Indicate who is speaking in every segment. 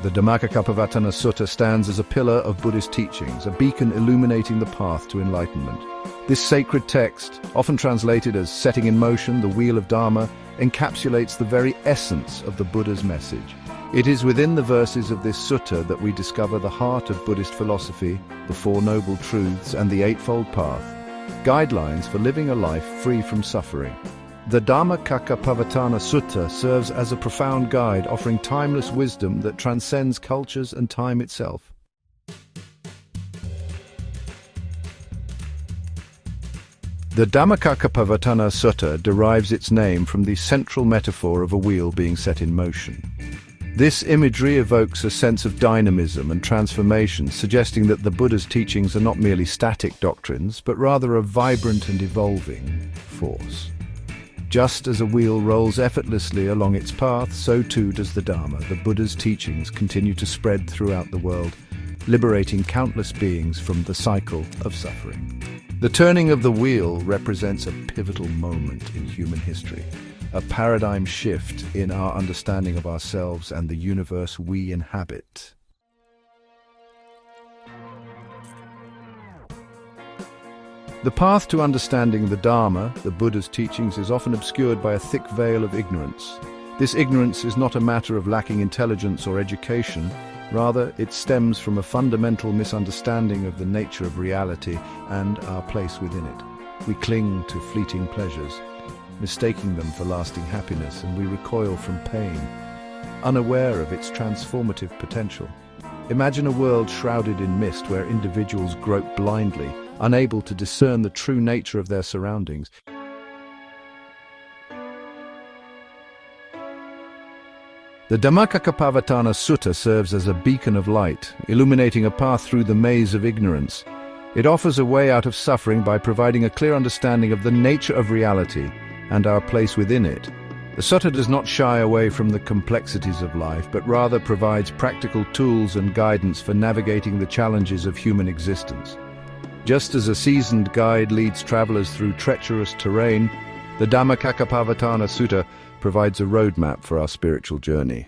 Speaker 1: The Dhamacakkapawattana Sutra stands as a pillar of Buddhist teachings, a beacon illuminating the path to enlightenment. This sacred text, often translated as setting in motion the wheel of Dharma, encapsulates the very essence of the Buddha's message. It is within the verses of this sutta that we discover the heart of Buddhist philosophy, the Four Noble Truths, and the Eightfold Path, guidelines for living a life free from suffering. The Dhamacakkapawattana Sutra serves as a profound guide, offering timeless wisdom that transcends cultures and time itself. The Dhamacakkapawattana Sutra derives its name from the central metaphor of a wheel being set in motion. This imagery evokes a sense of dynamism and transformation, suggesting that the Buddha's teachings are not merely static doctrines, but rather a vibrant and evolving force. Just as a wheel rolls effortlessly along its path, so too does the Dharma. The Buddha's teachings continue to spread throughout the world, liberating countless beings from the cycle of suffering. The turning of the wheel represents a pivotal moment in human history, a paradigm shift in our understanding of ourselves and the universe we inhabit. The path to understanding the Dharma, the Buddha's teachings, is often obscured by a thick veil of ignorance. This ignorance is not a matter of lacking intelligence or education. Rather, it stems from a fundamental misunderstanding of the nature of reality and our place within it. We cling to fleeting pleasures, mistaking them for lasting happiness, and we recoil from pain, unaware of its transformative potential. Imagine a world shrouded in mist where individuals grope blindly, unable to discern the true nature of their surroundings. The Dhamacakkapawattana Sutra serves as a beacon of light, illuminating a path through the maze of ignorance. It offers a way out of suffering by providing a clear understanding of the nature of reality and our place within it. The sutta does not shy away from the complexities of life, but rather provides practical tools and guidance for navigating the challenges of human existence. Just as a seasoned guide leads travelers through treacherous terrain, the Dhamacakkapawattana Sutra provides a roadmap for our spiritual journey.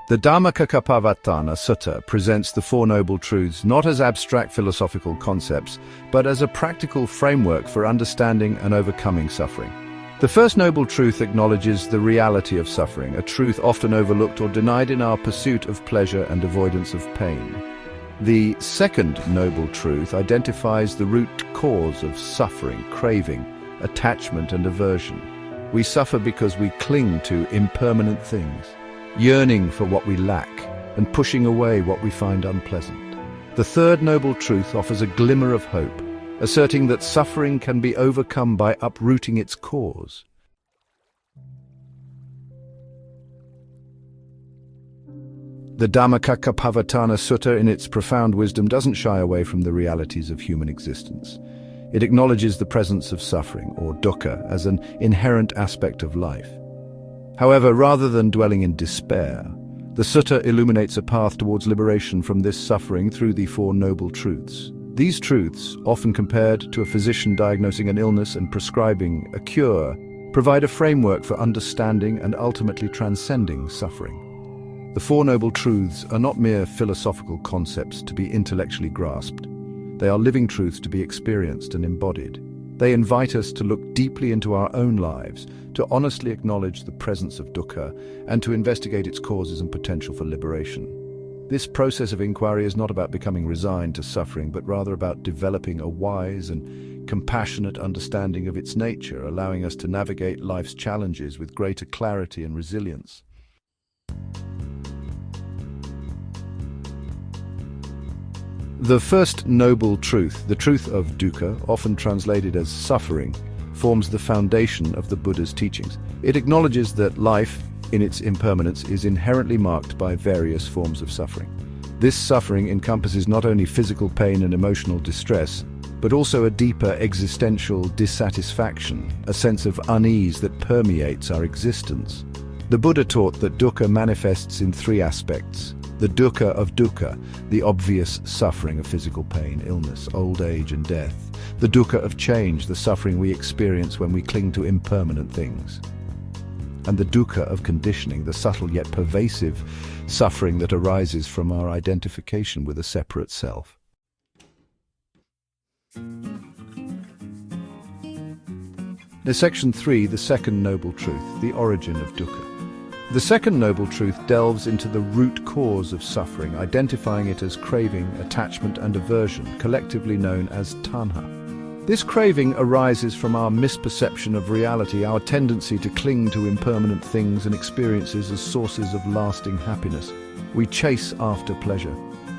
Speaker 1: The Dhamacakkapawattana Sutra presents the Four Noble Truths not as abstract philosophical concepts, but as a practical framework for understanding and overcoming suffering. The first noble truth acknowledges the reality of suffering, a truth often overlooked or denied in our pursuit of pleasure and avoidance of pain. The second noble truth identifies the root cause of suffering, craving, attachment, and aversion. We suffer because we cling to impermanent things, yearning for what we lack and pushing away what we find unpleasant. The third noble truth offers a glimmer of hope, asserting that suffering can be overcome by uprooting its cause. The Dhamacakkapawattana Sutra, in its profound wisdom, doesn't shy away from the realities of human existence. It acknowledges the presence of suffering, or dukkha, as an inherent aspect of life. However, rather than dwelling in despair, the sutta illuminates a path towards liberation from this suffering through the Four Noble Truths. These truths, often compared to a physician diagnosing an illness and prescribing a cure, provide a framework for understanding and ultimately transcending suffering. The Four Noble Truths are not mere philosophical concepts to be intellectually grasped. They are living truths to be experienced and embodied. They invite us to look deeply into our own lives, to honestly acknowledge the presence of dukkha, and to investigate its causes and potential for liberation. This process of inquiry is not about becoming resigned to suffering, but rather about developing a wise and compassionate understanding of its nature, allowing us to navigate life's challenges with greater clarity and resilience. The first noble truth, the truth of dukkha, often translated as suffering, forms the foundation of the Buddha's teachings. It acknowledges that life, in its impermanence, is inherently marked by various forms of suffering. This suffering encompasses not only physical pain and emotional distress, but also a deeper existential dissatisfaction, a sense of unease that permeates our existence. The Buddha taught that dukkha manifests in three aspects: the dukkha of dukkha, the obvious suffering of physical pain, illness, old age, and death; the dukkha of change, the suffering we experience when we cling to impermanent things; and the dukkha of conditioning, the subtle yet pervasive suffering that arises from our identification with a separate self. In Section 3, the second noble truth, the origin of dukkha. The second noble truth delves into the root cause of suffering, identifying it as craving, attachment, and aversion, collectively known as tanha. This craving arises from our misperception of reality, our tendency to cling to impermanent things and experiences as sources of lasting happiness. We chase after pleasure,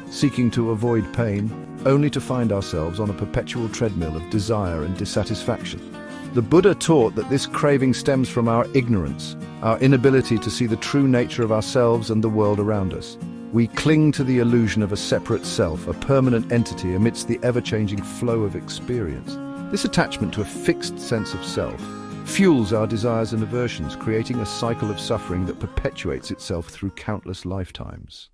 Speaker 1: seeking to avoid pain, only to find ourselves on a perpetual treadmill of desire and dissatisfaction. The Buddha taught that this craving stems from our ignorance, our inability to see the true nature of ourselves and the world around us. We cling to the illusion of a separate self, a permanent entity amidst the ever-changing flow of experience. This attachment to a fixed sense of self fuels our desires and aversions, creating a cycle of suffering that perpetuates itself through countless lifetimes.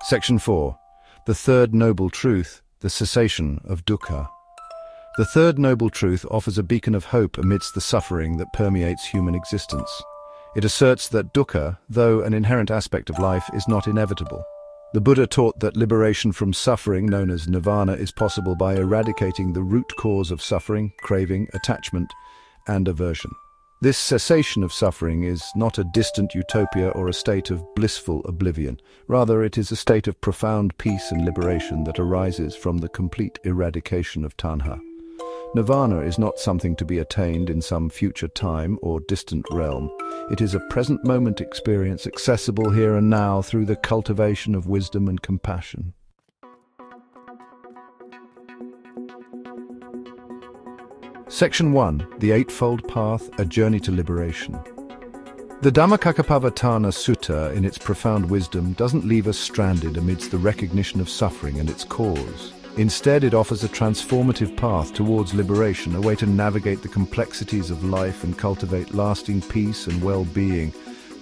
Speaker 1: Section 4. The third noble truth, the cessation of dukkha. The third noble truth offers a beacon of hope amidst the suffering that permeates human existence. It asserts that dukkha, though an inherent aspect of life, is not inevitable. The Buddha taught that liberation from suffering, known as nirvana, is possible by eradicating the root cause of suffering, craving, attachment, and aversion. This cessation of suffering is not a distant utopia or a state of blissful oblivion. Rather, it is a state of profound peace and liberation that arises from the complete eradication of tanha. Nirvana is not something to be attained in some future time or distant realm. It is a present moment experience accessible here and now through the cultivation of wisdom and compassion. Section 1. The Eightfold Path, a Journey to Liberation. The Dhamacakkapawattana Sutra, in its profound wisdom, doesn't leave us stranded amidst the recognition of suffering and its cause. Instead, it offers a transformative path towards liberation, a way to navigate the complexities of life and cultivate lasting peace and well-being.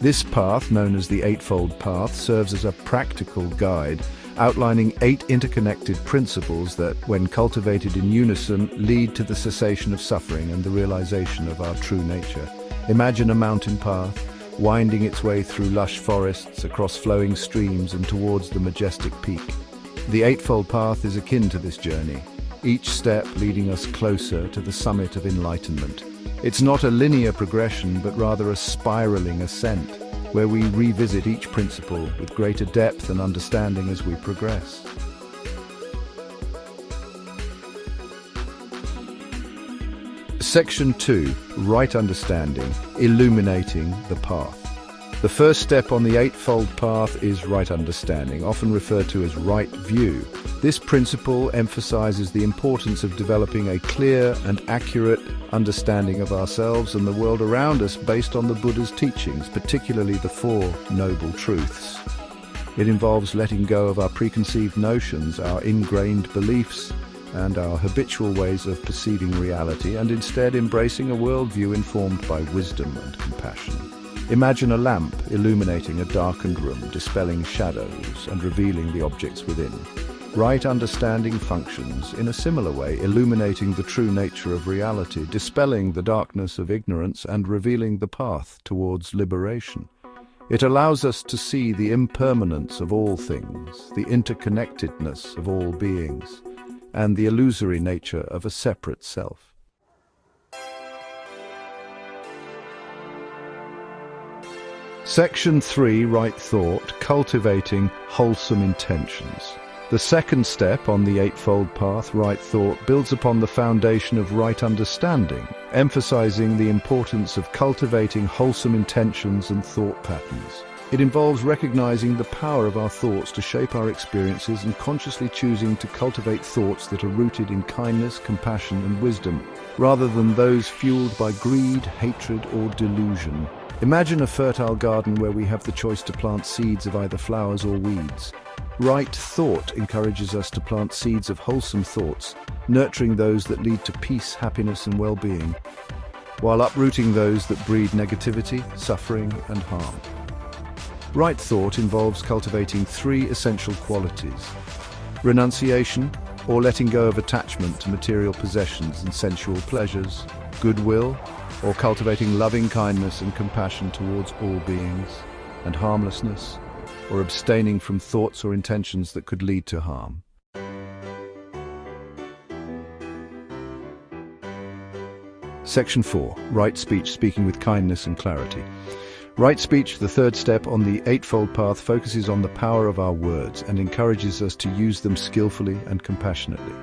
Speaker 1: This path, known as the Eightfold Path, serves as a practical guide, outlining 8 interconnected principles that, when cultivated in unison, lead to the cessation of suffering and the realization of our true nature. Imagine a mountain path, winding its way through lush forests, across flowing streams, and towards the majestic peak. The Eightfold Path is akin to this journey, each step leading us closer to the summit of enlightenment. It's not a linear progression, but rather a spiraling ascent, where we revisit each principle with greater depth and understanding as we progress. Section 2. Right Understanding, Illuminating the Path. The first step on the Eightfold Path is right understanding, often referred to as right view. This principle emphasizes the importance of developing a clear and accurate understanding of ourselves and the world around us based on the Buddha's teachings, particularly the 4 Noble Truths. It involves letting go of our preconceived notions, our ingrained beliefs, and our habitual ways of perceiving reality, and instead embracing a worldview informed by wisdom and compassion. Imagine a lamp illuminating a darkened room, dispelling shadows and revealing the objects within. Right understanding functions in a similar way, illuminating the true nature of reality, dispelling the darkness of ignorance and revealing the path towards liberation. It allows us to see the impermanence of all things, the interconnectedness of all beings, and the illusory nature of a separate self. Section 3. Right Thought, Cultivating Wholesome Intentions. The second step on the Eightfold Path, right thought, builds upon the foundation of right understanding, emphasizing the importance of cultivating wholesome intentions and thought patterns. It involves recognizing the power of our thoughts to shape our experiences and consciously choosing to cultivate thoughts that are rooted in kindness, compassion, and wisdom, rather than those fueled by greed, hatred, or delusion. Imagine a fertile garden where we have the choice to plant seeds of either flowers or weeds. Right thought encourages us to plant seeds of wholesome thoughts, nurturing those that lead to peace, happiness, and well-being, while uprooting those that breed negativity, suffering, and harm. Right thought involves cultivating 3 essential qualities: renunciation, or letting go of attachment to material possessions and sensual pleasures, goodwill, or cultivating loving kindness and compassion towards all beings, and harmlessness, or abstaining from thoughts or intentions that could lead to harm. Section 4. Right speech, speaking with kindness and clarity. Right speech, the third step on the Eightfold Path, focuses on the power of our words and encourages us to use them skillfully and compassionately.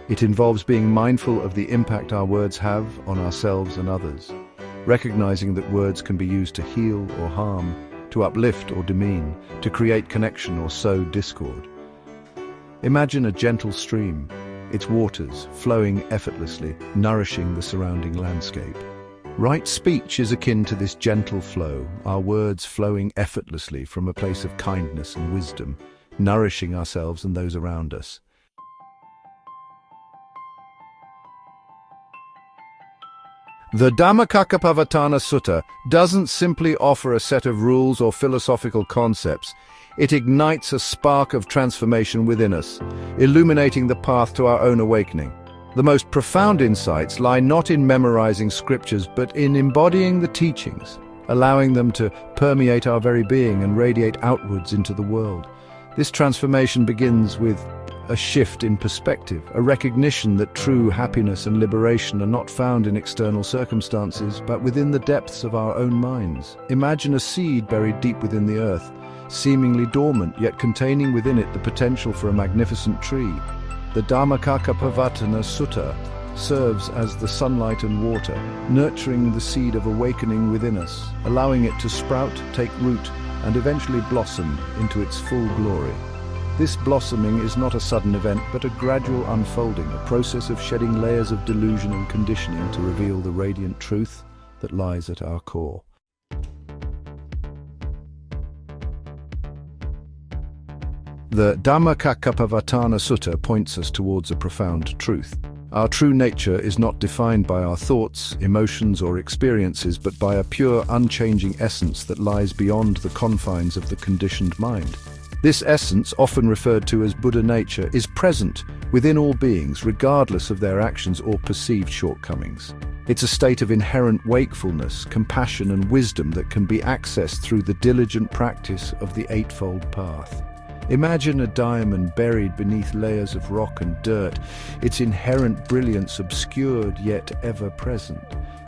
Speaker 1: It involves being mindful of the impact our words have on ourselves and others, recognizing that words can be used to heal or harm, to uplift or demean, to create connection or sow discord. Imagine a gentle stream, its waters flowing effortlessly, nourishing the surrounding landscape. Right speech is akin to this gentle flow, our words flowing effortlessly from a place of kindness and wisdom, nourishing ourselves and those around us. The Dhamacakkapawattana Sutra doesn't simply offer a set of rules or philosophical concepts. It ignites a spark of transformation within us, illuminating the path to our own awakening. The most profound insights lie not in memorizing scriptures, but in embodying the teachings, allowing them to permeate our very being and radiate outwards into the world. This transformation begins with a shift in perspective, a recognition that true happiness and liberation are not found in external circumstances, but within the depths of our own minds. Imagine a seed buried deep within the earth, seemingly dormant, yet containing within it the potential for a magnificent tree. The Dhamacakkapawattana Sutra serves as the sunlight and water, nurturing the seed of awakening within us, allowing it to sprout, take root, and eventually blossom into its full glory. This blossoming is not a sudden event, but a gradual unfolding, a process of shedding layers of delusion and conditioning to reveal the radiant truth that lies at our core. The Dhamacakkapawattana Sutra points us towards a profound truth. Our true nature is not defined by our thoughts, emotions, or experiences, but by a pure, unchanging essence that lies beyond the confines of the conditioned mind. This essence, often referred to as Buddha nature, is present within all beings, regardless of their actions or perceived shortcomings. It's a state of inherent wakefulness, compassion, and wisdom that can be accessed through the diligent practice of the Eightfold Path. Imagine a diamond buried beneath layers of rock and dirt, its inherent brilliance obscured yet ever present.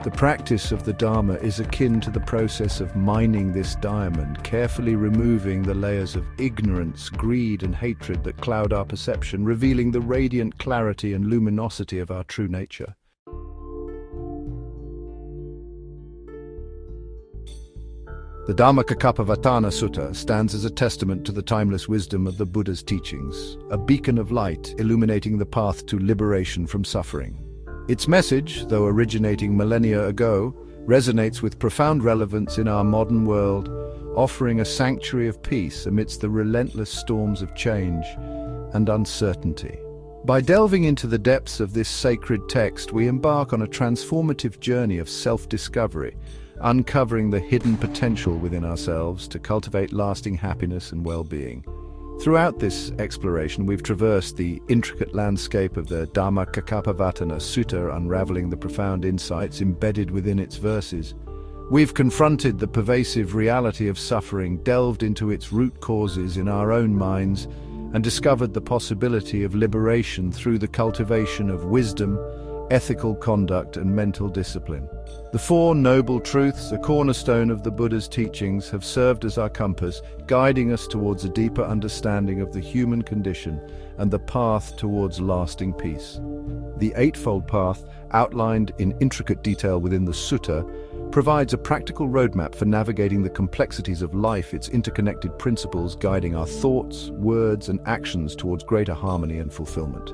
Speaker 1: The practice of the Dharma is akin to the process of mining this diamond, carefully removing the layers of ignorance, greed, and hatred that cloud our perception, revealing the radiant clarity and luminosity of our true nature. The Dhamacakkapawattana Sutra stands as a testament to the timeless wisdom of the Buddha's teachings, a beacon of light illuminating the path to liberation from suffering. Its message, though originating millennia ago, resonates with profound relevance in our modern world, offering a sanctuary of peace amidst the relentless storms of change and uncertainty. By delving into the depths of this sacred text, we embark on a transformative journey of self-discovery, uncovering the hidden potential within ourselves to cultivate lasting happiness and well-being. Throughout this exploration, we've traversed the intricate landscape of the Dhamacakkapawattana Sutra, unraveling the profound insights embedded within its verses. We've confronted the pervasive reality of suffering, delved into its root causes in our own minds, and discovered the possibility of liberation through the cultivation of wisdom, ethical conduct, and mental discipline. The Four Noble Truths, a cornerstone of the Buddha's teachings, have served as our compass, guiding us towards a deeper understanding of the human condition and the path towards lasting peace. The Eightfold Path, outlined in intricate detail within the Sutta, provides a practical roadmap for navigating the complexities of life, its interconnected principles guiding our thoughts, words, and actions towards greater harmony and fulfillment.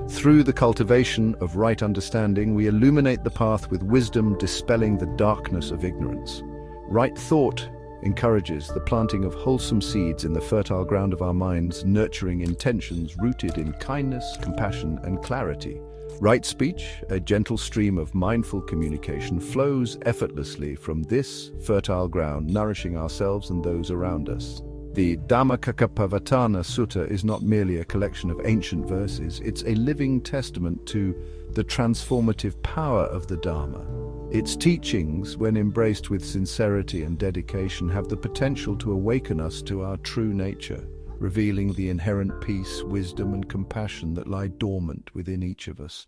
Speaker 1: Through the cultivation of right understanding, we illuminate the path with wisdom, dispelling the darkness of ignorance. Right thought encourages the planting of wholesome seeds in the fertile ground of our minds, nurturing intentions rooted in kindness, compassion, and clarity. Right speech, a gentle stream of mindful communication, flows effortlessly from this fertile ground, nourishing ourselves and those around us. The Dhamacakkapawattana Sutra is not merely a collection of ancient verses, it's a living testament to the transformative power of the Dharma. Its teachings, when embraced with sincerity and dedication, have the potential to awaken us to our true nature, revealing the inherent peace, wisdom, and compassion that lie dormant within each of us.